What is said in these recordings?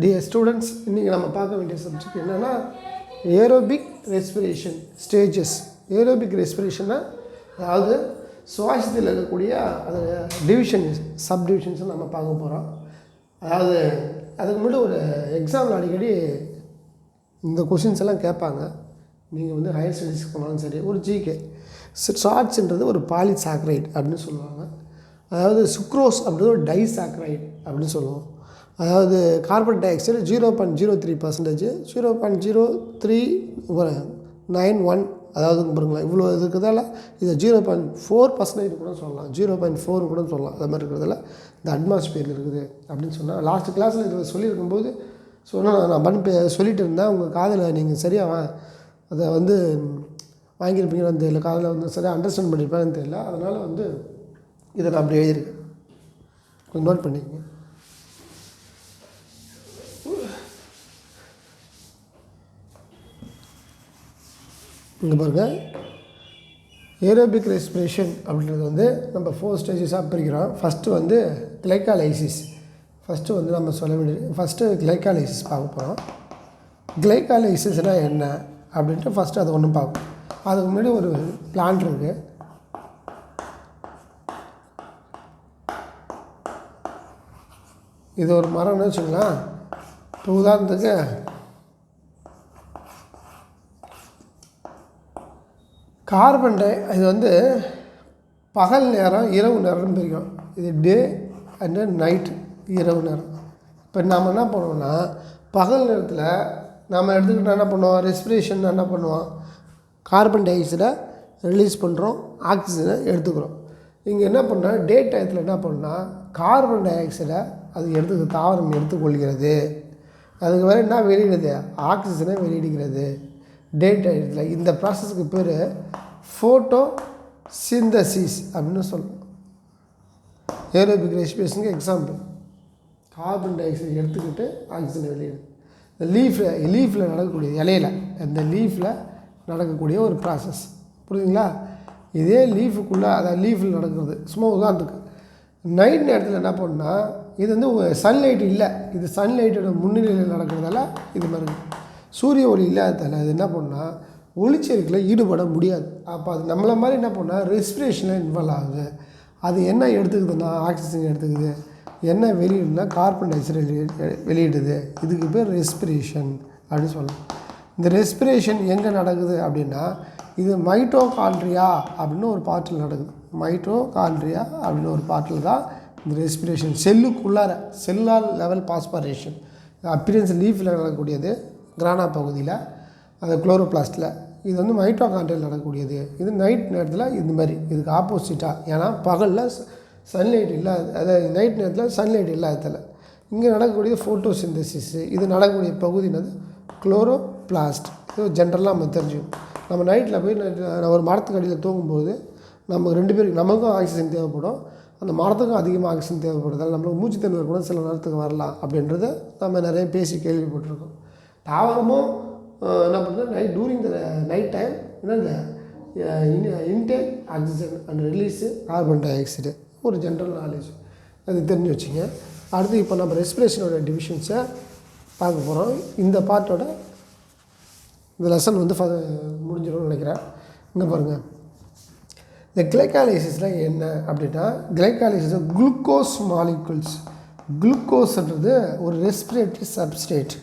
Dear students, இன்றைக்கி நம்ம பார்க்க வேண்டிய சப்ஜெக்ட் என்னென்னா ஏரோபிக் ரெஸ்பிரேஷன் ஸ்டேஜஸ். ஏரோபிக் ரெஸ்பிரேஷன்னா அதாவது சுவாசத்தில் இருக்கக்கூடிய அது டிவிஷன்ஸ் சப்டிவிஷன்ஸ் நம்ம பார்க்க போகிறோம். அதாவது அதுக்கு முன்னாடி ஒரு எக்ஸாமில் அடிக்கடி இந்த கொஷின்ஸ் எல்லாம் கேட்பாங்க. நீங்கள் வந்து ஹையர் ஸ்டடீஸ்க்கு போனாலும் சரி, ஒரு ஜிகே ஷார்ட்ஸ்ன்றது ஒரு பாலிசாக்ரைட் அப்படின்னு சொல்லுவாங்க. அதாவது சுக்ரோஸ் அப்படின்றது ஒரு டைசாக்ரைட் அப்படின்னு சொல்லுவோம். அதாவது கார்பன் டை ஆக்சைடு 0.03%, 0.0391, அதாவது பாருங்களேன் இவ்வளோ இருக்கிறதால இதை 0.4% கூட சொல்லலாம், 0.4 கூட சொல்லலாம். அது மாதிரி இருக்கிறதால இந்த அட்மாஸ்பியர் இருக்குது அப்படின்னு சொன்னால் லாஸ்ட் கிளாஸில் இதை சொல்லியிருக்கும்போது நான் சொல்லிட்டு இருந்தேன். உங்கள் காதில் நீங்கள் சரியாக அதை வந்து வாங்கியிருப்பீங்கன்னு தெரியல, காதில் வந்து சரியாக அண்டர்ஸ்டாண்ட் பண்ணியிருப்பேன்னு தெரியல. அதனால் வந்து இதை நான் அப்படி எழுதியிருக்கேன், கொஞ்சம் நோட் பண்ணிக்கங்க. இங்கே பாருங்கள், ஏரோபிக் ரெஸ்பிரேஷன் அப்படின்றது வந்து நம்ம 4 ஸ்டேஜஸாக பிரிக்கிறோம். ஃபஸ்ட்டு வந்து கிளைகாலைசிஸ். ஃபஸ்ட்டு வந்து நம்ம சொல்ல வேண்டியது கிளைகாலைசிஸ் பார்க்க போகிறோம். கிளைகாலைசிஸ்னால் என்ன அப்படின்ட்டு ஃபஸ்ட்டு அதை ஒன்று பார்ப்போம். அதுக்கு முன்னாடி ஒரு பிளான்ட் இருக்குது. இது ஒரு மரம்னு வச்சுங்களேன். இப்போ உதாரணத்துக்கு கார்பன் டை இது வந்து பகல் நேரம் இரவு நேரம்னு பிரிக்கும். இது டே அண்டு நைட், இரவு நேரம். இப்போ நாம் என்ன பண்ணுவோம்னா பகல் நேரத்தில் நாம் எடுத்துக்கிட்டால் என்ன பண்ணுவோம், ரெஸ்பிரேஷன் என்ன பண்ணுவோம், கார்பன் டை ஆக்சைடை ரிலீஸ் பண்ணுறோம், ஆக்சிஜனை எடுத்துக்கிறோம். இங்கே என்ன பண்ணால் டே டயத்தில் என்ன பண்ணால் கார்பன் டை ஆக்சைடை அது தாவரம் எடுத்துக்கொள்கிறது. அதுக்கு வேறு என்ன வெளியிடுது, ஆக்சிஜனை வெளியிடுகிறது டே டயத்தில். இந்த ப்ராசஸ்க்கு பேர் ஃபோட்டோ சிந்தசிஸ் அப்படின்னு சொல்லுவோம். ஏரோபிக் ரெஸ்பிரேஷனுக்கு எக்ஸாம்பிள் கார்பன் டை ஆக்சைடு எடுத்துக்கிட்டு ஆக்சிஜனை வெளியிடுது. இந்த லீஃபில் நடக்கக்கூடிய இந்த லீஃபில் நடக்கக்கூடிய ஒரு ப்ராசஸ், புரியுதுங்களா? இதே லீஃபுக்குள்ளே அதாவது லீஃபில் நடக்கிறது. சும்மா உதாரணத்துக்கு நைட் நேரத்தில் என்ன பண்ணால் இது வந்து சன்லைட் இல்லை, இது சன்லைட்டோட முன்னிலையில் நடக்கிறதால இது மாதிரி சூரிய ஒளி இல்லாததால் அது என்ன பண்ணால் ஒளிச்சேர்க்கையில் ஈடுபட முடியாது. அப்போ அது நம்மளை மாதிரி என்ன பண்ணால் ரெஸ்பிரேஷனில் இன்வால்வ் ஆகுது. அது என்ன எடுத்துக்குதுன்னா ஆக்சிஜன் எடுத்துக்குது, என்ன வெளியிடுனா கார்பன் டை ஆக்சைடு வெளியிடுது. இதுக்கு பேர் ரெஸ்பிரேஷன் அப்படின்னு சொல்லலாம். இந்த ரெஸ்பிரேஷன் எங்கே நடக்குது அப்படின்னா இது மைட்டோகாண்ட்ரியா அப்படின்னு ஒரு பார்ட்டில் நடக்குது. மைட்டோகாண்ட்ரியா அப்படின்னு ஒரு பார்ட்டில் தான் இந்த ரெஸ்பிரேஷன் செல்லுக்குள்ளார செல்லார் லெவல் பாஸ்பரேஷன் அப்பியரன்ஸ் லீஃபில் நடக்கக்கூடியது, கிரானா பகுதியில் அது குளோரோபிளாஸ்டில். இது வந்து மைட்டோகாண்ட்ரியாவில் நடக்கக்கூடியது. இது நைட் நேரத்தில் இந்த மாதிரி இதுக்கு ஆப்போசிட்டாக, ஏன்னா பகலில் சன்லைட் இல்லாத, அதாவது நைட் நேரத்தில் சன்லைட் இல்லாததில் இங்கே நடக்கக்கூடியது ஃபோட்டோசிந்தசிஸ். இது நடக்கக்கூடிய பகுதினது குளோரோபிளாஸ்ட். இது ஜென்ரலாக நம்ம தெரிஞ்சுக்கணும். நம்ம நைட்டில் போய் ஒரு மரத்துக்கு அடியில் தூங்கும்போது நம்ம 2 பேருக்கு நமக்கும் ஆக்சிஜன் தேவைப்படும், அந்த மரத்துக்கும் அதிகமாக ஆக்சிஜன் தேவைப்படுறதால் நம்மளுக்கு மூச்சு திணறல் கூட சில நேரத்துக்கு வரலாம் அப்படின்றத நம்ம நிறைய பேசி கேள்விப்பட்டிருக்கோம். தாவரமும் என்ன பண்ணுறது டூரிங் த நைட் டைம் என்ன intake oxygen and release carbon di oxide, ஒரு ஜென்ரல் நாலேஜ் அது தெரிஞ்சு வச்சுங்க. அடுத்து இப்போ நம்ம ரெஸ்பிரேஷனோட டிவிஷன்ஸை பார்க்க போகிறோம். இந்த பார்ட்டோட இந்த லெசன் வந்து முடிஞ்சிடும்னு நினைக்கிறேன். இங்கே பாருங்கள், இந்த கிளைகாலைசிஸில் என்ன அப்படின்னா கிளைகாலைசிஸ் குளுக்கோஸ் மாலிகுல்ஸ். குளுக்கோஸ்ன்றது ஒரு ரெஸ்பிரேட்டரி சப்ஸ்டேட்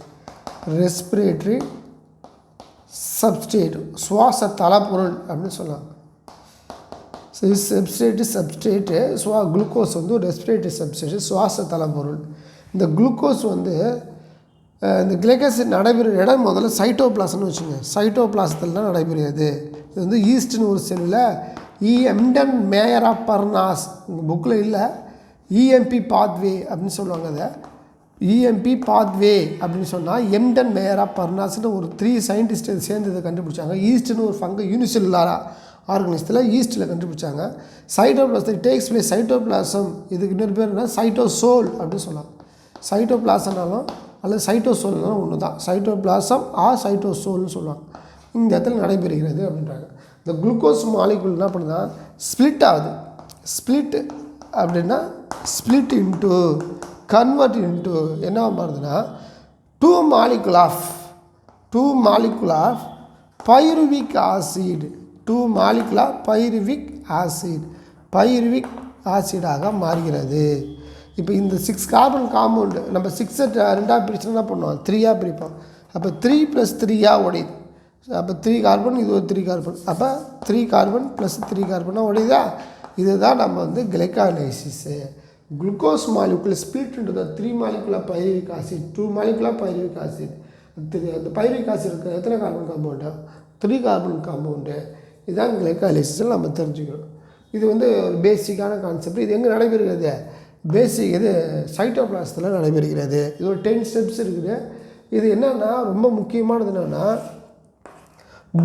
சுவாச தலைப்பொருள் அப்படின்னு சொல்லலாம். சப்ஸ்டேட்டு குளுக்கோஸ் வந்து ஒரு ரெஸ்பிரேட்டரி சப்ஸ்டேட் சுவாச தலைப்பொருள். இந்த குளுக்கோஸ் வந்து இந்த கிளைகாலிசிஸ் நடைபெறும் இடம் முதல்ல சைட்டோபிளாசம்னு வச்சுங்க. சைட்டோபிளாசத்தில் தான் நடைபெறுகிறது. இது வந்து ஈஸ்ட்னு ஒரு செல்லில் எம்டன் மேயரா பர்னாஸ் புக்கில் இல்லை, இஎம்பி பாத்வே அப்படின்னு சொல்லுவாங்க. அதை இஎம்பி பாத்வே அப்படின்னு சொன்னால் எம்டன் மேயரா பர்னாஸ்னு ஒரு 3 சயின்டிஸ்ட் சேர்ந்து இதை கண்டுபிடிச்சாங்க. ஈஸ்ட்னு ஒரு ஃபங்கு யூனிசெல்லுலாரா ஆர்கனிசத்தில் ஈஸ்ட்டில் கண்டுபிடிச்சாங்க. Cytoplasm takes place cytoplasm. இதுக்கு இன்னொரு பேர் என்ன, சைட்டோசோல் அப்படின்னு சொல்லலாம். சைட்டோபிளாசம்னாலும் அல்லது சைட்டோசோல்னாலும் ஒன்று தான். சைட்டோபிளாசம் சைட்டோசோல்னு சொல்லுவாங்க. இந்த இடத்துல நடைபெறுகிறது அப்படின்றாங்க. இந்த குளுக்கோஸ் மாலிகுல் என்ன பண்ணுன்னா ஸ்ப்ளிட் ஆகுது. ஸ்ப்ளிட் அப்படின்னா ஸ்ப்ளிட் இன்ட்டு கன்வெர்ட் இன்ட்டு என்ன மாறுதுன்னா 2 molecule of pyruvic acid, 2 molecule of pyruvic ஆசிடாக மாறுகிறது. இப்போ இந்த 6 கார்பன் காம்பவுண்டு நம்ம 6 ரெண்டாக பிரிச்சுன்னா என்ன பண்ணுவோம், 3ஆக பிரிப்போம். அப்போ 3 + 3ஆக உடையுது. அப்போ 3 கார்பன், இது ஒரு 3 கார்பன், அப்போ 3 கார்பன் + 3 கார்பனாக உடையுதா. இதுதான் நம்ம வந்து glycolysis. Glucose molecule split into the 3 molecule of pyruvic acid, 2 molecule of pyruvic acid. அந்த பைருவிக் ஆசிட் இருக்கிற எத்தனை கார்பன் காம்பவுண்டு, 3 கார்பன் காம்பவுண்டு. இதுதான் கிளைகாலைசிஸில் நம்ம தெரிஞ்சுக்கணும். இது வந்து ஒரு பேசிக்கான கான்செப்ட். இது எங்கே நடைபெறுகிறது, பேசிக் இது சைட்டோபிளாசத்தில் நடைபெறுகிறது. இது ஒரு 10 ஸ்டெப்ஸ் இருக்குது. இது என்னென்னா ரொம்ப முக்கியமானது என்னென்னா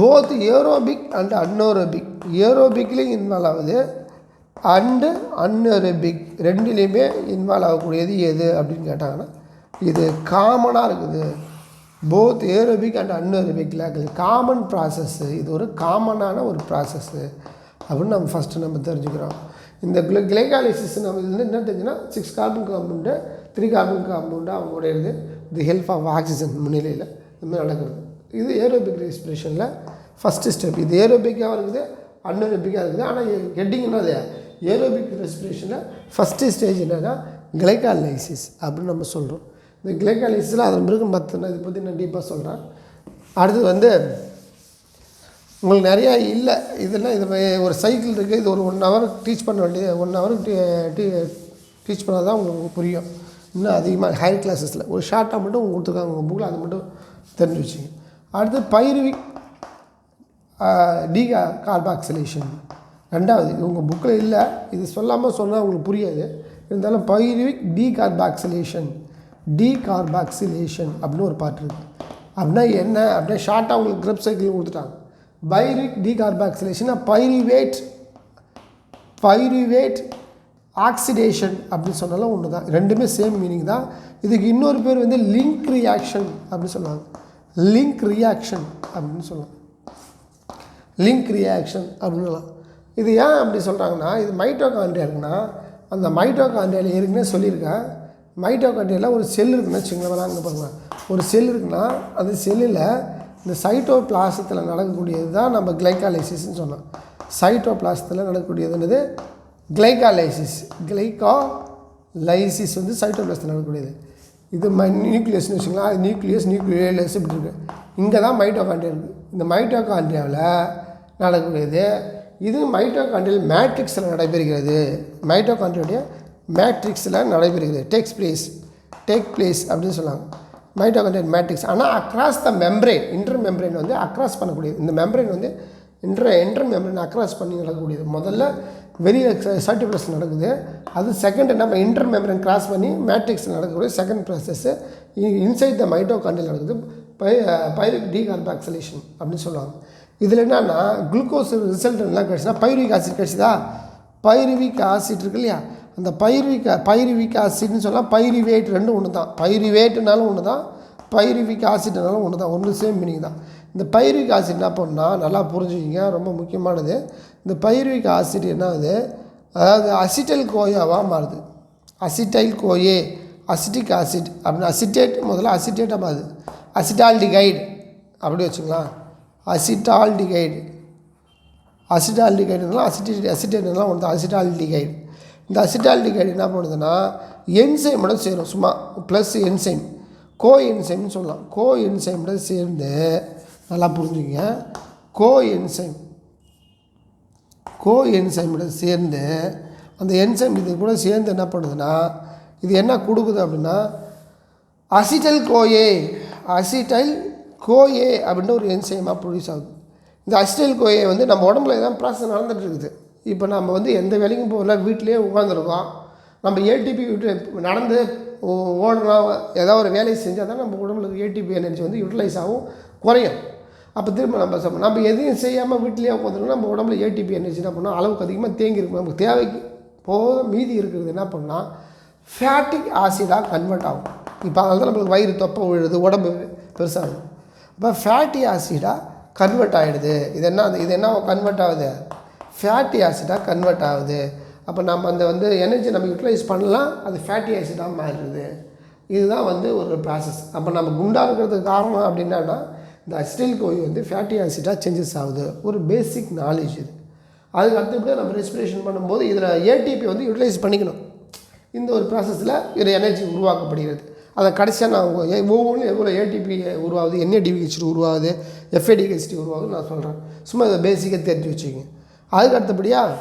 போத் ஏரோபிக் அண்ட் அன்ஏரோபிக், ஏரோபிக்லேயும் இன்வால்வ் ஆகுது அண்டு அன்ஏரோபிக் ரெண்டுலேயுமே இன்வால்வ் ஆகக்கூடியது எது அப்படின்னு கேட்டாங்கன்னா இது காமனாக இருக்குது. போத் ஏரோபிக் அண்ட் அன்ஏரோபிக்கில் காமன் ப்ராசஸ்ஸு, இது ஒரு காமனான ஒரு ப்ராசஸ்ஸு அப்படின்னு நம்ம ஃபஸ்ட்டு நம்ம தெரிஞ்சுக்கிறோம். இந்த கிளைகாலிசிஸ் நம்ம இதில் என்ன தெரிஞ்சுன்னா 6 கார்பன் காம்பவுண்டு 3 கார்பன் காம்பவுண்டு அவங்க உடையிறது தி ஹெல்ப் ஆஃப் ஆக்சிஜன் முன்னிலையில் இதுமாதிரி நடக்கிறது. இது ஏரோபிக் ரெஸ்பிரேஷனில் ஃபஸ்ட்டு ஸ்டெப். இது ஏரோபிக்காக இருக்குது, அன்ஏரோபிக்காக இருக்குது. ஆனால் ஹெட்டிங் என்னது, ஏரோபிக் ரெஸ்பிரேஷனில் ஃபஸ்ட்டு ஸ்டேஜ் என்னன்னா கிளைகாலைசிஸ் அப்படின்னு நம்ம சொல்கிறோம். இந்த கிளைகாலைசிஸில் அதன் பிறகு மற்ற இதை பற்றி நான் டீப்பாக சொல்கிறேன். அடுத்தது வந்து உங்களுக்கு நிறையா இல்லை இதெல்லாம், இது ஒரு சைக்கிள் இருக்குது. இது ஒரு 1 hour டீச் பண்ண வேண்டியது, 1 hour டீச் பண்ணால் தான் உங்களுக்கு புரியும். இன்னும் அதிகமாக ஹையர் கிளாஸஸில் ஒரு ஷார்ட்டாக மட்டும் உங்களுக்கு கொடுத்துருக்காங்க உங்கள் புக்கில், அதை மட்டும் தெரிஞ்சு வச்சுங்க. அடுத்து பைருவிக் டீகார்பாக்சிலேஷன் ரெண்டாவது. இது உங்கள் புக்கில் இல்லை, இது சொல்லாமல் சொன்னால் உங்களுக்கு புரியாது. இருந்தாலும் பைருவிக் டீகார்பாக்சிலேஷன் அப்படின்னு ஒரு பார்ட் இருக்குது. அப்படின்னா என்ன அப்படின்னா ஷார்ட்டாக உங்களுக்கு கிரப் சைக்கிள் கொடுத்துட்டாங்க. பைருவிக் டீகார்பாக்சிலேஷன் பைருவேட் ஆக்சிடேஷன் அப்படின்னு சொன்னாலும் ஒன்று தான், ரெண்டுமே சேம் மீனிங் தான். இதுக்கு இன்னொரு பேர் வந்து லிங்க் ரியாக்ஷன் அப்படின்னு சொல்லுவாங்க. லிங்க் ரியாக்ஷன் அப்படின்னு சொல்லலாம். இது ஏன் அப்படி சொல்கிறாங்கன்னா, இது மைட்டோகாண்ட்ரியா இருக்குன்னா அந்த மைட்டோகாண்ட்ரியாவில் ஏற்கனவே சொல்லியிருக்கேன். மைட்டோகாண்ட்ரியாவில் ஒரு செல் இருக்குன்னு வச்சுங்களேன். அங்கே பாருங்கள், ஒரு செல் இருக்குன்னா அந்த செல்லில் இந்த சைட்டோபிளாசத்தில் நடக்கக்கூடியது தான் நம்ம கிளைகாலைசிஸ்ன்னு சொன்னோம். சைட்டோபிளாசத்தில் நடக்கக்கூடியதுன்றது கிளைகாலைசிஸ் வந்து சைட்டோபிளாசத்தில் நடக்கக்கூடியது. இது நியூக்ளியஸ்னு வச்சுக்கலாம். அது நியூக்ளியஸ் இப்படி இருக்குது. இங்கே தான் மைட்டோகாண்ட்ரியா இருக்குது. இந்த மைட்டோகாண்ட்ரியாவில் நடக்கக்கூடியது இது மைட்டோகாண்ட்ரியல் மேட்ரிக்ஸில் நடைபெறுகிறது. மைட்டோகாண்ட்ரியோடைய மேட்ரிக்ஸில் நடைபெறுகிறது. டேக் பிளேஸ் அப்படின்னு சொல்லுவாங்க மைட்டோகாண்ட்ரியல் மேட்ரிக்ஸ். ஆனால் across the membrane, inter membrane வந்து அக்ராஸ் பண்ணக்கூடியது. இந்த மெம்ப்ரெயின் வந்து இன்டர் மெம்ப்ரெயின் அக்ராஸ் பண்ணி நடக்கக்கூடியது. முதல்ல வெளியில் சைட்டோபிளாசம் நடக்குது. அது செகண்ட் நம்ம இன்டர் மெம்ப்ரெயின் கிராஸ் பண்ணி மேட்ரிக்ஸில் நடக்கக்கூடிய second process inside the mitochondrial நடக்குது. பைருவிக் டீகார்பாக்சிலேஷன் அப்படின்னு சொல்லுவாங்க. இதில் என்னென்னா குளுக்கோஸ் ரிசல்ட் எல்லாம் கிடச்சினா பைருவிக் ஆசிட் கிடச்சிதா. பைருவிக் ஆசிட் இருக்கு இல்லையா, அந்த பைருவிக் ஆசிட்னு சொன்னால் பைருவேட் ரெண்டும் ஒன்று தான். பைருவேட்டுனாலும் ஒன்று தான், பைருவிக் ஆசிட்னாலும் ஒன்று தான், ஒன்று சேம் மீனிங் தான். இந்த பைருவிக் ஆசிட் என்ன பண்ணால் நல்லா புரிஞ்சுக்கிங்க, ரொம்ப முக்கியமானது. இந்த பைருவிக் ஆசிட் என்ன ஆகுது, அதாவது அசிட்டைல் கோயாவாக மாறுது. அசிட்டைல் கோயே அசிட்டிக் ஆசிட் அப்படின்னு அசிட்டேட் முதல்ல அசிட்டேட்டாக மாறுது. அசிட்டால்டிகைடு அப்படி வச்சுங்களா. அசிட்டால்டிகைடுனால அசிட்டேட்னால ஒன்று தான் அசிட்டால்டிகைடு. இந்த அசிட்டால்டிகைடு என்ன பண்ணுதுன்னா என்சைமோட சேரும். சும்மா ப்ளஸ் என்சைம் கோ என்சைம்னு சொல்லலாம். கோ என்சைமோட சேர்ந்து நல்லா புரிஞ்சுங்க. கோ என்சைமோட சேர்ந்து அந்த என்சைம் இது கூட சேர்ந்து என்ன பண்ணுதுன்னா இது என்ன கொடுக்குது அப்படின்னா அசிட்டைல் கோயே அப்படின்ற ஒரு என்சைமாக ப்ரொடியூஸ் ஆகுது. இந்த அசிட்டைல் கோயே வந்து நம்ம உடம்புல தான் ப்ராசஸ் நடந்துகிட்டு இருக்குது. இப்போ நம்ம வந்து எந்த வேலைக்கும் போகல, வீட்டிலே உட்காந்துருக்கோம். நம்ம ஏடிபி விட்டு நடந்து ஓடணும், ஏதாவது ஒரு வேலையை செஞ்சால் தான் நம்ம உடம்புல ஏடிபி எனர்ஜி வந்து யூட்டிலைஸ் ஆகும், குறையும். அப்போ திரும்ப நம்ம எதையும் செய்யாமல் வீட்டிலே உட்காந்துருக்கோம். நம்ம உடம்புல ஏடிபி எனர்ஜி என்ன பண்ணால் அளவுக்கு அதிகமாக தேங்கி இருக்கும். நமக்கு தேவைக்கு போக மீதி இருக்கிறது என்ன பண்ணால் ஃபேட்டிக் ஆசிடாக கன்வெர்ட் ஆகும். இப்போ அதனால தான் நம்மளுக்கு வயிறு தொப்பை விழுது, உடம்பு பெருசாகும். அப்போ ஃபேட்டி ஆசிடாக கன்வெர்ட் ஆகிடுது. இது என்ன கன்வெர்ட் ஆகுது, ஃபேட்டி ஆசிடாக கன்வெர்ட் ஆகுது. அப்போ நம்ம அந்த வந்து எனர்ஜி நம்ம யூட்டிலைஸ் பண்ணலாம், அது ஃபேட்டி ஆசிடாக மாறிடுது. இதுதான் வந்து ஒரு ப்ராசஸ். அப்போ நம்ம குண்டாக இருக்கிறதுக்கு காரணம் அப்படின்னா இந்த அசிடைல் கோய் வந்து ஃபேட்டி ஆசிடாக சேஞ்சஸ் ஆகுது. ஒரு பேசிக் நாலேஜ் இது. அதுக்கு அடுத்தபடியாக நம்ம ரெஸ்பிரேஷன் பண்ணும்போது இதில் ஏடிபி வந்து யூட்டிலைஸ் பண்ணிக்கணும். இந்த ஒரு ப்ராசஸில் இது எனர்ஜி உருவாக்கப்படுகிறது. அதை கடைசியாக நான் ஒவ்வொன்றும் எவ்வளோ ஏடிபி உருவாகுது, NADPH உருவாகுது, FADH உருவாகுது நான் சொல்கிறேன். சும்மா இதை பேசிக்காக தெரிஞ்சு வச்சுக்கோங்க. அதுக்கு அடுத்தபடியாக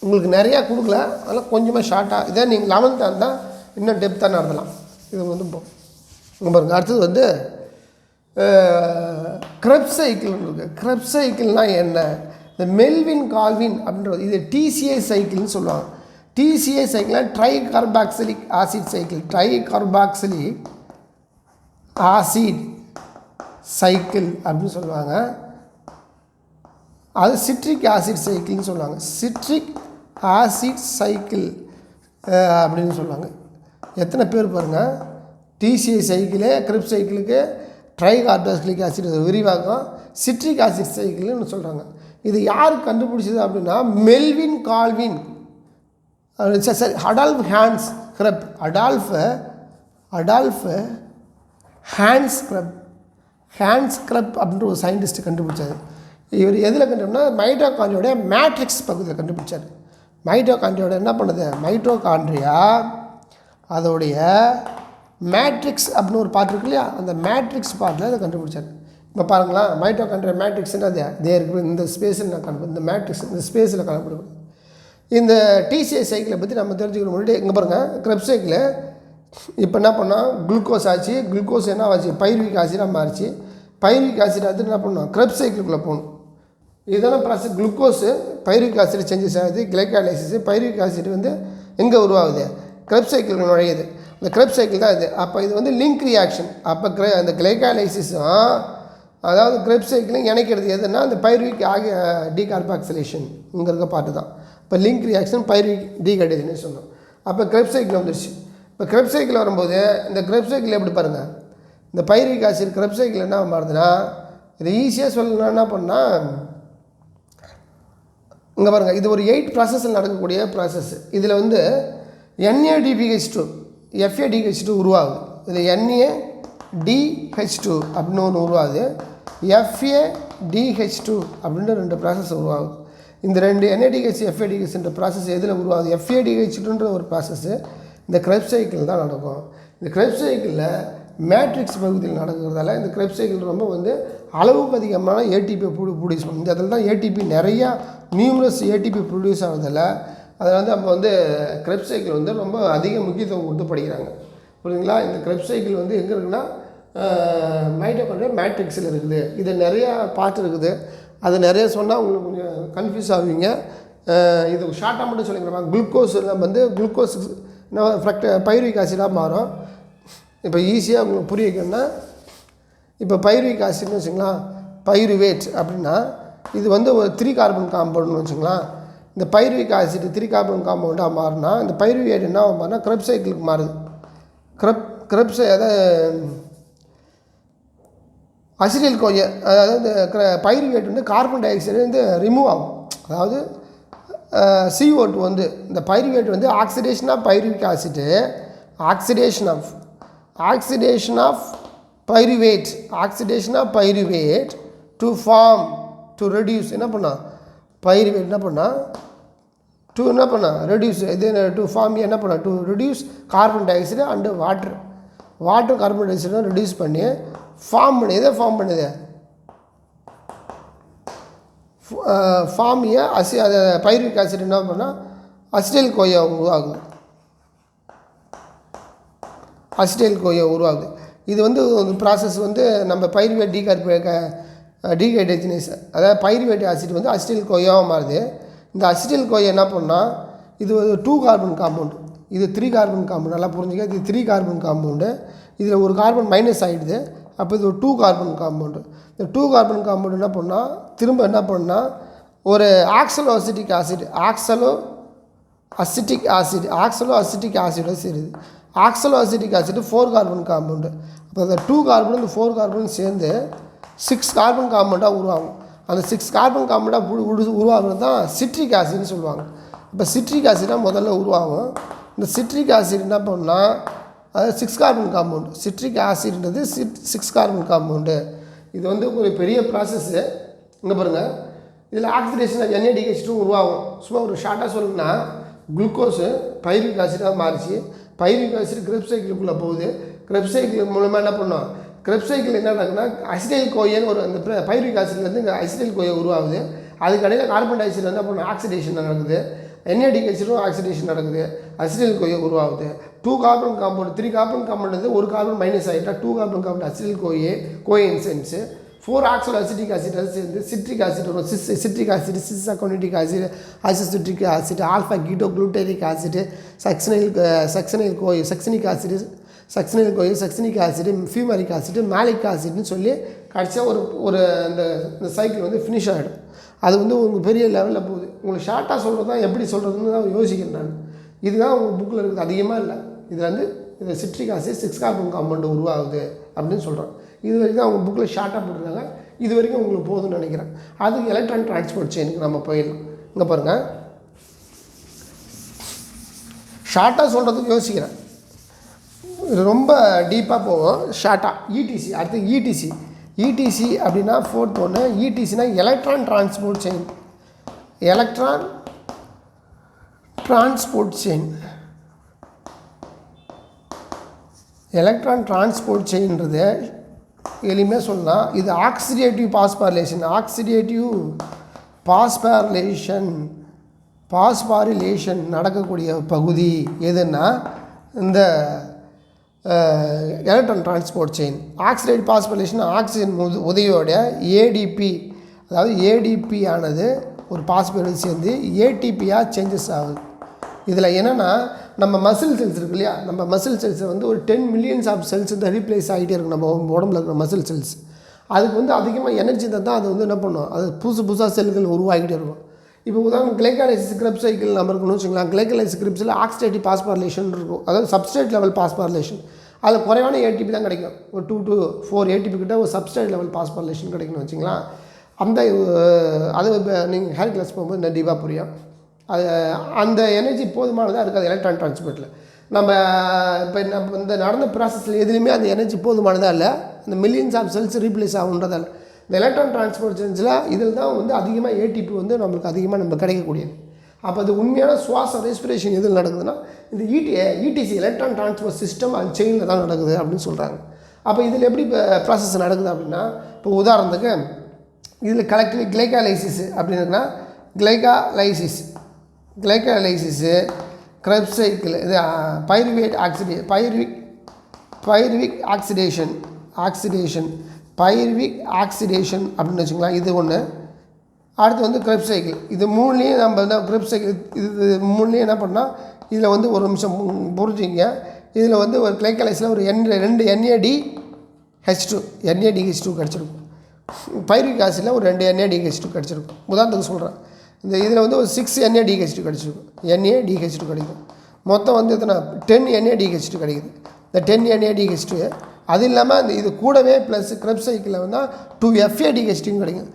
உங்களுக்கு நிறையா கொடுக்கல, அதெல்லாம் கொஞ்சமாக ஷார்ட்டாக இதே நீங்கள் 11th இருந்தால் இன்னும் டெப்த்தாக நடத்தலாம். இது வந்து இங்கே பாருங்கள். அடுத்தது வந்து க்ரெப்ஸ் சைக்கிள்னு இருக்குது. க்ரெப்ஸ் சைக்கிள்னால் என்ன? இந்த மெல்வின் கால்வின் அப்படின்றது இது TCA சைக்கிள்னு சொல்லுவாங்க. TCA சைக்கிள்னால் tricarboxylic acid cycle. Tricarboxylic acid cycle அப்படின்னு சொல்லுவாங்க. அது சிட்ரிக் ஆசிட் சைக்கிள்னு சொல்லுவாங்க. சிட்ரிக் ஆசிட் சைக்கிள் அப்படின்னு சொல்லுவாங்க. எத்தனை பேர் பாருங்கள், TCA சைக்கிளு க்ரெப்ஸ் சைக்கிளுக்கு ட்ரை கார்பாக்சிலிக் ஆசிட் விரிவாக்கம் சிட்ரிக் ஆசிட் சைக்கிள்னு சொல்கிறாங்க. இது யார் கண்டுபிடிச்சது அப்படின்னா மெல்வின் கால்வின், சரி Adolf Hans Krebs, Adolf Hans Krebs அப்படின்ற ஒரு சயின்டிஸ்ட் கண்டுபிடிச்சார். இவர் எதில் கண்டுபிடினா மைட்டோகாண்ட்ரியோட மேட்ரிக்ஸ் பகுதியில் கண்டுபிடிச்சார். மைட்டோகாண்ட்ரியோட என்ன பண்ணுது, மைட்டோகாண்ட்ரியா அதோடைய மேட்ரிக்ஸ் அப்படின்னு ஒரு பார்ட் இருக்கு இல்லையா, அந்த மேட்ரிக்ஸ் பார்ட்டில் அதை கண்டுபிடிச்சார். இப்போ பாருங்களா, மைட்டோகாண்ட்ரியா மேட்ரிக்ஸ்ன்னு அது இதே இருக்குது. இந்த ஸ்பேஸில் நான் கண்டுபிடி, இந்த மேட்ரிக்ஸ் இந்த ஸ்பேஸில் கண்டுபிடிக்கும். இந்த TCA சைக்கிளை பற்றி நம்ம தெரிஞ்சுக்கிற முன்னாடி இங்கே பாருங்கள், க்ரெப்ஸ் சைக்கிள் இப்போ என்ன பண்ணால் குளுக்கோஸ் ஆச்சு, குளுக்கோஸ் என்ன ஆச்சு பைருவிக் ஆசிடாக மாறிச்சு. பைருவிக் ஆசிட் வந்து என்ன பண்ணோம் க்ரெப்ஸ் சைக்கிளுக்குள்ளே போகணும். இதெல்லாம் process glucose pyruvic acid changes ஆகுது, கிளைகாலைசிஸ். பைருவிக் ஆசிட் வந்து எங்கே உருவாகுது, க்ரெப்ஸ் சைக்கிள் நுழையுது. இந்த க்ரெப்ஸ் சைக்கிள் தான் இது. அப்போ இது வந்து லிங்க் ரியாக்ஷன். அப்போ அந்த கிளைகாலைசிஸும் அதாவது க்ரெப்ஸ் சைக்கிளும் இணைக்கிறது எதுனா அந்த பைருவிக் டீகார்பாக்சிலேஷன் இங்கே இருக்க பாட்டு தான். இப்போ லிங்க் ரியாக்ஷன் பைருவிக் டீகார்டேஷன் சொன்னோம். அப்போ க்ரெப்ஸ் சைக்கிள் வந்துடுச்சு. இப்போ க்ரெப்ஸ் சைக்கிள் வரும்போது இந்த க்ரெப்ஸ் சைக்கிள் எப்படி பாருங்கள், இந்த பைருவிக் ஆசிட் க்ரெப்ஸ் சைக்கிள் என்ன மாறுதுன்னா, இதை ஈஸியாக சொல்லணும்னா என்ன பண்ணால் இங்கே பாருங்கள், இது ஒரு 8 ப்ராசஸில் நடக்கக்கூடிய ப்ராசஸ். இதில் வந்து NADPH2 FADH2 உருவாகுது. இதில் NADH2 அப்படின்னு ஒன்று உருவாகுது, FADH2 அப்படின்ற 2 ப்ராசஸ் உருவாகுது. இந்த 2 NADH FADH ப்ராசஸ் எதில் உருவாகுது, FADH2ன்ற ஒரு ப்ராசஸ்ஸு இந்த க்ரெப்ஸ் சைக்கிள் தான் நடக்கும். இந்த க்ரெப்ஸ் சைக்கிளில் மேட்ரிக்ஸ் பகுதியில் நடக்கிறதால இந்த க்ரெப்ஸ் சைக்கிள் ரொம்ப வந்து அளவுக்கு அதிகமான ATP ப்ரொடியூஸ் பண்ணும். இந்த இடத்துல தான் ATP நிறையா நியூமரஸ் ATP ப்ரொடியூஸ் ஆகிறதில்ல. அதை வந்து நம்ம வந்து க்ரெப்ஸ் சைக்கிள் வந்து ரொம்ப அதிக முக்கியத்துவம் கொடுத்து படிக்கிறாங்க. புரியுதுங்களா? இந்த க்ரெப்ஸ் சைக்கிள் வந்து எங்கே இருக்குன்னா மைட்டோகாண்ட்ரியா மேட்ரிக்ஸில் இருக்குது. இது நிறையா பார்ட் இருக்குது. அது நிறைய சொன்னால் உங்களுக்கு கொஞ்சம் கன்ஃபியூஸ் ஆகுவீங்க. இது ஷார்ட்டாக மட்டும் சொல்லிக்கிறோம். குளுக்கோஸில் வந்து குளுக்கோஸ் பைருவிக் ஆசிடாக மாறும். இப்போ ஈஸியாக உங்களுக்கு புரிய வைக்கணும்னா, இப்போ பைருவிக் ஆசிட்னு வச்சுங்களேன், பைருவேட் அப்படின்னா இது வந்து ஒரு 3 கார்பன் காம்பவுண்டுன்னு வச்சுங்களேன். இந்த பைருவிக் ஆசிட் 3 கார்பன் காம்பவுண்டாக மாறினா இந்த பைருவேட் என்ன மாறினா க்ரெப்ஸ் சைக்கிளுக்கு மாறுது. க்ரெப்ஸ் அதாவது அசிடைல் கோய, அதாவது பைருவேட் வந்து கார்பன் டை ஆக்சைடு வந்து ரிமூவ் ஆகும். அதாவது CO2 வந்து இந்த பைருவேட் வந்து oxidation of pyruvic acid, oxidation of pyruvate to form to reduce என்ன பண்ணால் பைருவேட் என்ன பண்ணால் ரெடியூஸ் இது டு ஃபார்ம் என்ன பண்ணால் to reduce carbon di oxide and water carbon di oxide reduce பண்ணி ஃபார்ம் பண்ணி எதை ஃபார்ம் பண்ணுது ஃபார்மியை அதை பைருவிக் ஆசிட் என்ன பண்ணால் அசிடைல் கோயா உருவாகுது. இது வந்து ப்ராசஸ் வந்து நம்ம பைருவேட் டீஹைட்ரேஜனேஷன், அதாவது பைருவேட் ஆசிட் வந்து அசிடைல் கோயாவாக மாறுது. இந்த அசிடைல் கோயா என்ன பண்ணால் இது ஒரு 2 கார்பன் காம்பவுண்டு, இது 3 கார்பன் காம்பவுண்டு. நல்லா புரிஞ்சுக்க, இது 3 கார்பன் காம்பவுண்டு. இதில் ஒரு கார்பன் மைனஸ் ஆகிடுது. அப்போ இது ஒரு 2 கார்பன் காம்பவுண்டு. இந்த 2 கார்பன் காம்பவுண்டு என்ன பண்ணால் திரும்ப என்ன பண்ணால் ஒரு ஆக்சலோ அசிட்டிக் ஆசிடோட சேருது. Oxalo acetic acid 4 carbon compound. அப்போ அந்த 2 கார்பன் இந்த 4 கார்பன் சேர்ந்து 6 கார்பன் காம்பவுண்டாக உருவாகும். அந்த 6 கார்பன் காம்பவுண்டாக உருவாகுறது தான் சிட்ரிக் ஆசிட்னு சொல்லுவாங்க. இப்போ சிட்ரிக் ஆசிடாக முதல்ல உருவாகும். இந்த சிட்ரிக் ஆசிட் என்ன பண்ணால் அது 6 கார்பன் காம்பவுண்டு. சிட்ரிக் ஆசிட்ன்றது 6 கார்பன் காம்பவுண்டு. இது வந்து ஒரு பெரிய ப்ராசஸ்ஸு. இங்கே பாருங்கள், இதில் ஆக்சிடேஷன் ஆஃப் NADH2 உருவாகும். சும்மா ஒரு ஷார்ட்டாக சொல்லணும்னா குளுக்கோஸு பைரிக் ஆசிடாக மாறிச்சு. பைரிக் ஆசிட் கிரெப் சைக்கிளுக்குள்ளே போகுது. கிரெப் சைக்கிள் மூலமாக என்ன பண்ணோம், கிரெப் சைக்கிள் என்ன நடக்குதுன்னா அசிடைல் கோயன்னு ஒரு அந்த பைரிக் ஆசிட்லேருந்து இங்கே அசிடைல் கோயை உருவாகுது. அதுக்கு இடையில் கார்பன் டை ஆக்சைடு என்ன பண்ணணும், ஆக்சிடேஷன் நடக்குது. NADH2 ஆக்சிடேஷன் நடக்குது, அசிடைல் கோயை உருவாகுது. 2 கார்பன் காம்பவுண்ட் 3 கார்பன் காம்பவுண்ட் வந்து 1 கார்பன் மைனஸ் ஆகிட்டா 2 carbon compound acetyl coenzymes. 4 oxaloacetic acid சேர்ந்து சிட்ரிக் ஆசிட் வரும். Citric acid, cis aconitic acid, isocitric acid, alpha ketoglutaric acid, succinyl CoA, succinic acid, succinyl CoA, succinic acid, fumaric acid, malic ஆசிட்னு சொல்லி கடைசியாக ஒரு அந்த cycle வந்து finish ஆகிடும். அது வந்து உங்களுக்கு பெரிய லெவலில் போகுது. உங்களுக்கு ஷார்ட்டாக சொல்கிறது தான் எப்படி சொல்கிறதுன்னு தான் யோசிக்கிறேன் நான். இதுதான் உங்கள் புக்கில் இருக்குது, அதிகமாக இல்லை. இதில் வந்து இந்த சிட்ரிக் ஆசிட் 6 கார்பன் காம்பவுண்டு உருவாகுது அப்படின்னு சொல்கிறேன். இது வரைக்கும் தான் அவங்க புக்கில் ஷார்ட்டாக போட்டிருக்காங்க. இது வரைக்கும் உங்களுக்கு போதும்னு நினைக்கிறேன். அதுக்கு எலக்ட்ரான் டிரான்ஸ்போர்ட் செயினுக்கு நம்ம போயிடலாம். இங்கே பாருங்கள், ஷார்ட்டாக சொல்கிறதுக்கு யோசிக்கிறேன், இது ரொம்ப டீப்பாக போகும். ஷார்ட்டாக ETC, அடுத்து ETC அப்படின்னா 4th ஒன்று. ETCனா electron transport chain. Electron transport chain, electron transport செயின்றது எளிமையாக சொல்லலாம், இது ஆக்சிடேட்டிவ் பாஸ்பாரிலேஷன் நடக்கக்கூடிய பகுதி எதுன்னா இந்த electron transport chain. Oxidative phosphorylation oxygen உதவியோட ADP, அதாவது ADP ஆனது ஒரு பாஸ்பேட் சேர்ந்து ATPயாக சேஞ்சஸ் ஆகுது. இதில் என்னென்னா நம்ம மசில் செல்ஸ் இருக்குது இல்லையா, நம்ம மசில் செல்ஸை வந்து ஒரு 10 மில்லியன்ஸ் ஆஃப் செல்ஸ் வந்து ரீப்ளேஸ் ஆகிட்டே இருக்கும் நம்ம உடம்புல இருக்கிற மசில் செல்ஸ். அதுக்கு வந்து அதிகமாக எனர்ஜி தான் அது வந்து என்ன பண்ணும், அது புதுசாக செல்கள் உருவாகிட்டே இருக்கும். இப்போ உதாரணம் கிளைகாலைசிஸ் கிரெப் சைக்கிள் நம்ம இருக்கணும்னு வச்சுக்கலாம். கிளைகாலைசிஸ் கிரெப்ஸில் ஆக்சிடேட்டிவ் பாஸ்பாரிலேஷன் இருக்கும், அதாவது சப்ஸ்ட்ரேட் லெவல் பாஸ்பாரிலேஷன். அதில் குறைவான ATP தான் கிடைக்கும். ஒரு 2 to 4 ATP கிட்ட ஒரு சப்ஸ்ட்ரேட் லெவல் பாஸ்பாரிலேஷன் கிடைக்கும்னு வச்சுங்களேன். அந்த அது நீங்கள் ஹேர் கிளாஸ் போகும்போது இந்த டீப்பாக புரியும். அது அந்த எனர்ஜி போதுமானதாக இருக்காது எலக்ட்ரான் டிரான்ஸ்போர்ட்டில். நம்ம இப்போ நம்ம இந்த நடந்த ப்ராசஸில் எதுலேயுமே அந்த எனர்ஜி போதுமானதாக இல்லை. இந்த மில்லியன்ஸ் ஆஃப் செல்ஸ் ரீப்ளேஸ் ஆகுன்றதால் இந்த எலக்ட்ரான் டிரான்ஸ்போர்ட் செல்ஸில் இதில் தான் வந்து அதிகமாக ATP வந்து நம்மளுக்கு அதிகமாக நம்ம கிடைக்கக்கூடியது. அப்போ அது உண்மையான சுவாசம் ரெஸ்பிரேஷன் எதில் நடக்குதுன்னா இந்த ETC எலக்ட்ரான் டிரான்ஸ்போர்ட் சிஸ்டம் அது செயினில் தான் நடக்குது அப்படின்னு சொல்கிறாங்க. அப்போ இதில் எப்படி இப்போ ப்ராசஸ் நடக்குது அப்படின்னா, இப்போ உதாரணத்துக்கு இதில் கிளைகாலைசிஸ் அப்படின்னா கிளைகாலைசிஸு கிரெப் சைக்கிள், இது பைருவிக் ஆக்சிடேஷன் அப்படின்னு வச்சுக்கலாம். இது ஒன்று. அடுத்து வந்து கிரெப் சைக்கிள். இது மூணுலேயும் நம்ம வந்து கிரெப் சைக்கிள் இது மூணுலேயும் என்ன பண்ணால் இதில் வந்து ஒரு நிமிஷம் புரிஞ்சுங்க. இதில் வந்து ஒரு கிளைகாலைசிஸில் ஒரு 2 NADH2 கிடச்சிருக்கும். பைருவிக் ஆசிடில் ஒரு 2 NADH2 கிடச்சிருக்கும். உதாரணத்துக்கு சொல்கிறேன், இந்த இதில் வந்து ஒரு 6 NADH2 கிடச்சிருக்கும். NADH2 கிடைக்கும். மொத்தம் வந்து எத்தனை 10 NADH2 கிடைக்குது. இந்த 10 NADH2 அது இல்லாமல் அந்த இது கூடவே ப்ளஸ் கிரெப் சைக்கிளில் வந்து 2 FADH2 கிடைக்கும்.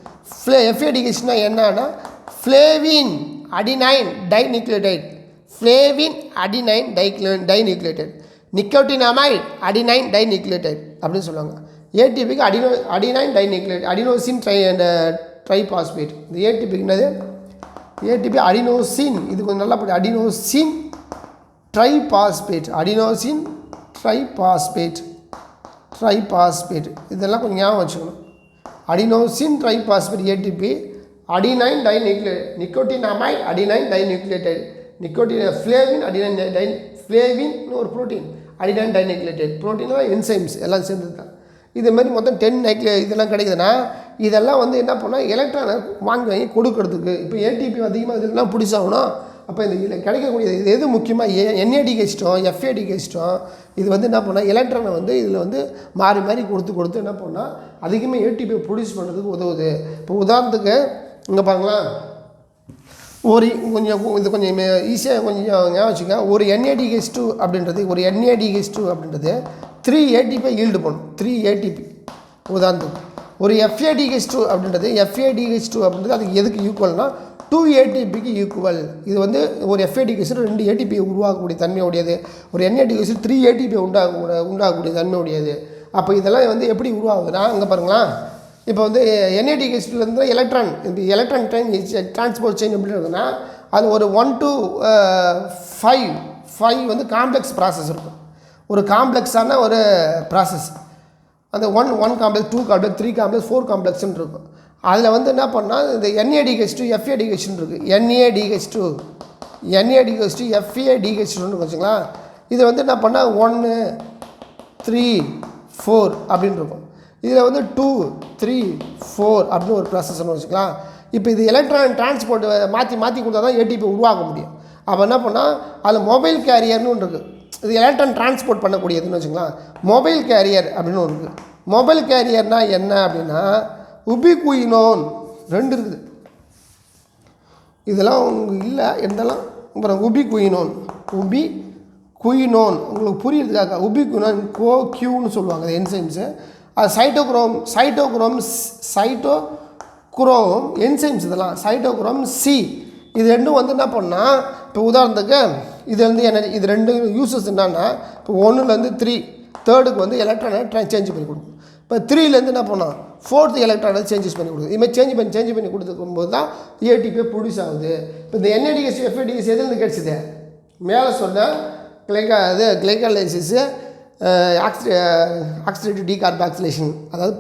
FADH2 என்னன்னா flavin adenine dinucleotide, nicotinamide adenine dinucleotide அப்படின்னு சொல்லுவாங்க. ATPக்கு அடினைன் டைநியூக்ளியோடைட், அடினோசின் ட்ரைபாஸ்பேட். இந்த ATPக்கு என்னது, ATP அடினோசின். இது கொஞ்சம் நல்லா போய்ட்டு அடினோசின் ட்ரைபாஸ்பேட் இதெல்லாம் கொஞ்சம் ஞாபகம் வச்சுக்கணும். Adenosine triphosphate ATP, adenine dinucleotide, nicotinamide adenine dinucleotide, ஃப்ளேவின்னு ஒரு ப்ரோட்டீன், அடினைன் டைநியூக்ளியோடைட். ப்ரோட்டீனாக என்சைம்ஸ் எல்லாம் சேர்ந்து தான். இது மாதிரி மொத்தம் 10 இதெல்லாம் கிடைக்குதுன்னா இதெல்லாம் வந்து என்ன பண்ணால் எலக்ட்ரானை வாங்கி கொடுக்கறதுக்கு. இப்போ ATP அதிகமாக இதெல்லாம் பிடிச்சாகணும். அப்போ இந்த கிடைக்கக்கூடியது இது எது முக்கியமாக NADH2 FADH2 இது வந்து என்ன பண்ணால் எலக்ட்ரானை வந்து இதில் வந்து மாறி கொடுத்து என்ன பண்ணால் அதிகமாக ATP ப்ரொடியூஸ் பண்ணுறதுக்கு உதவுது. இப்போ உதாரணத்துக்கு இங்கே பாருங்களேன், இது கொஞ்சம் ஈஸியாக கொஞ்சம் ஞாபகம் வச்சுங்க. ஒரு NADH2 அப்படின்றது 3 ATP ஈல்டு பண்ணும். 3 ATP உதாரணத்துக்கு ஒரு FADH2 அப்படின்றது FADH2 அதுக்கு எதுக்கு ஈக்குவல்னா 2 ATPக்கு ஈக்குவல். இது வந்து ஒரு FADH2 2 ATP உருவாக்கக்கூடிய தன்மையுடையது, ஒரு NADH2 3 ATP உண்டாகக்கூடிய தன்மையுடையது. அப்போ இதெல்லாம் வந்து எப்படி உருவாகுதுன்னா இங்கே பாருங்களேன், இப்போ வந்து NADH2லேருந்து எலக்ட்ரான் டிரான்ஸ்போர்ட் செயின் எப்படி இருக்குன்னா அது ஒரு 1 to 5 வந்து காம்ப்ளெக்ஸ் ப்ராசஸ் இருக்கும். ஒரு காம்ப்ளெக்ஸான ஒரு ப்ராசஸ். அந்த 1 காம்ப்ளெக்ஸ் 2 காம்ப்ளெக்ஸ் 3 காம்ப்ளெக்ஸ் 4 காம்ப்ளெக்ஸ்ன்னு இருக்கும். அதில் வந்து என்ன பண்ணால் இந்த NADH2 FADH2 இருக்குது. NADH2 FADH2 வச்சுங்களா. இது வந்து என்ன பண்ணால் 1 3 4 அப்படின்னு இருக்கும். இதில் வந்து 2 3 4 அப்படின்னு ஒரு ப்ராசஸ்ன்னு வச்சுக்கலாம். இப்போ இது எலக்ட்ரான் டிரான்ஸ்போர்ட் மாற்றி கொடுத்தா தான் ATP உருவாக்க முடியும். அப்போ என்ன பண்ணால் அதில் மொபைல் கேரியர்னு ஒன்று இருக்குது. இது எலக்ட்ரான் டிரான்ஸ்போர்ட் பண்ணக்கூடியதுன்னு வச்சுக்கலாம். மொபைல் கேரியர் அப்படின்னு ஒன்று இருக்குது. மொபைல் கேரியர்னால் என்ன அப்படின்னா உபிகுயினோன் 2 இருக்குது. இதெல்லாம் உங்களுக்கு இல்லை இருந்தாலும் அப்புறம் உபிகுயினோன் உங்களுக்கு புரியுறதுக்காக உபிகுயினோன் கோக்யூன்னு சொல்லுவாங்க அது என்சைம்ஸு. அது சைட்டோக்ரோம் என்சைம்ஸ் இதெல்லாம் சைட்டோக்ரோம் C இது ரெண்டும் வந்து என்ன பண்ணால் இப்போ உதாரணத்துக்கு இது வந்து இது ரெண்டு யூசஸ் என்னன்னா இப்போ 1லேருந்து 3 3க்கு வந்து எலக்ட்ரானை சேஞ்ச் பண்ணி கொடுக்கும். இப்போ 3லேருந்து என்ன பண்ணோம் 4th எலக்ட்ரானை சேஞ்சஸ் பண்ணி கொடுக்குது. இதுமாதிரி சேஞ்ச் பண்ணி கொடுத்துக்கும்போது தான் ATP ப்ரொடியூஸ் ஆகுது. இப்போ இந்த NADH FADH எதுலேருந்து கிடச்சிது மேலே சொன்ன கிளைகாலைசிஸு ஆக்சிடேட்டிவ் டீகார்பாக்சிலேஷன் அதாவது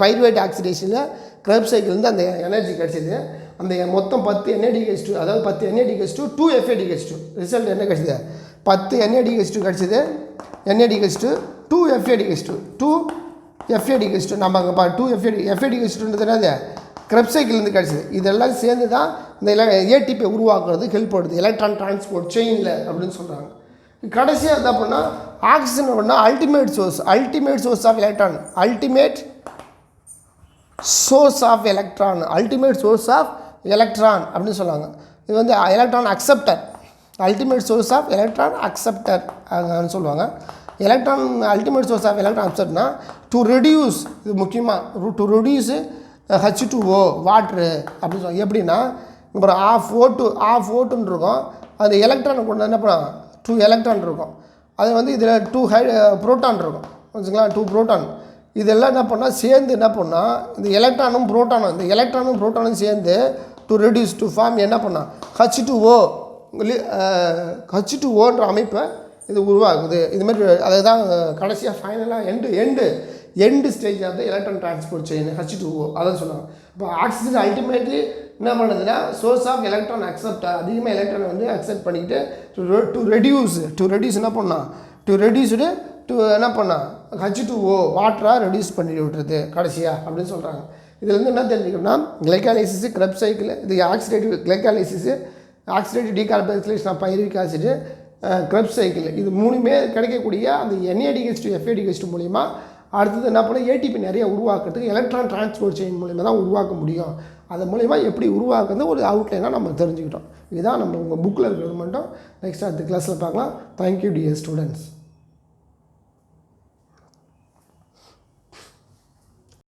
பைருவேட் ஆக்சிடேஷனில் கிரப் சைக்கிள்லேருந்து அந்த எனர்ஜி கிடச்சிது. அந்த மொத்தம் 10 NADH2 அதாவது 10 NADH2 2 FADH2 ரிசல்ட் என்ன கிடச்சிது 10 NADH2 கிடச்சிது. NADH2 2 FADH2 நம்ம அங்கே 2 FADH2ன்றது என்னது கிரப் சைக்கிள்லேருந்து கிடச்சிது. இதெல்லாம் சேர்ந்து தான் இந்த ATP உருவாக்குறது ஹெல்ப் பண்ணுது எலக்ட்ரான் டிரான்ஸ்போர்ட் செயினில் அப்படின்னு சொல்கிறாங்க. கடைசியாக என்ன பண்ணால் ஆக்சிஜன் அப்படின்னா ultimate source of electron ultimate source of electron அப்படின்னு சொல்லுவாங்க. இது வந்து electron acceptor ultimate source of electron acceptor சொல்லுவாங்க. Electron ultimate source of electron அக்செப்டர்னா டு ரெடியூஸ் இது முக்கியமாக டு ரெடியூஸ் H2O வாட்ரு அப்படின்னு சொல்லுவாங்க. எப்படின்னா அப்புறம் ஆஃப் ஓட்டுன்னு இருக்கும். அந்த எலக்ட்ரானை கொண்டு என்ன பண்ணால் 2 எலக்ட்ரான் இருக்கும். அது வந்து இதில் 2 புரோட்டான் இருக்கும் வச்சுங்களா 2 புரோட்டான். இதெல்லாம் என்ன பண்ணால் சேர்ந்து என்ன பண்ணால் இந்த எலக்ட்ரானும் புரோட்டானும் சேர்ந்து டு ரெடியூஸ் டு ஃபார்ம் என்ன பண்ணால் H2Oன்ற அமைப்பை இது உருவாகுது. இதுமாதிரி அதுதான் கடைசியாக ஃபைனலாக end stage of the electron transport chain H2O அதான் சொன்னாங்க. இப்போ ஆக்சிஜன் அல்டிமேட்லி என்ன பண்ணுதுன்னா சோர்ஸ் ஆஃப் எலக்ட்ரான் அக்செப்டர் அதிகமாக எலக்ட்ரானை வந்து அக்செப்ட் பண்ணிக்கிட்டு டு ரெடியூஸ் என்ன பண்ணால் என்ன பண்ணால் H2O வாட்டராக ரெடியூஸ் பண்ணி விட்டுறது கடைசியாக அப்படின்னு சொல்கிறாங்க. இதுலேருந்து என்ன தெரிஞ்சுக்கணும்னா கிளைகாலைசிஸு கிரப் சைக்கிள் இது oxidative glycolysis oxidative decarboxylation of pyruvic acid Krebs cycle இது 3மே கிடைக்கக்கூடிய அந்த NADH2 FADH2 மூலிமா அடுத்தது என்ன பண்ணால் ATP நிறைய உருவாக்குறதுக்கு எலக்ட்ரான் டிரான்ஸ்போர்ட் செயின் மூலிமா தான் உருவாக்க முடியும். அது மூலிமா எப்படி உருவாக்குறது ஒரு அவுட்லைனாக நம்ம தெரிஞ்சுக்கிட்டோம். இதுதான் நம்ம உங்கள் புக்கில் இருக்கிறது மட்டும். நெக்ஸ்ட் அடுத்த கிளாஸில் பார்க்கலாம். Thank you dear students.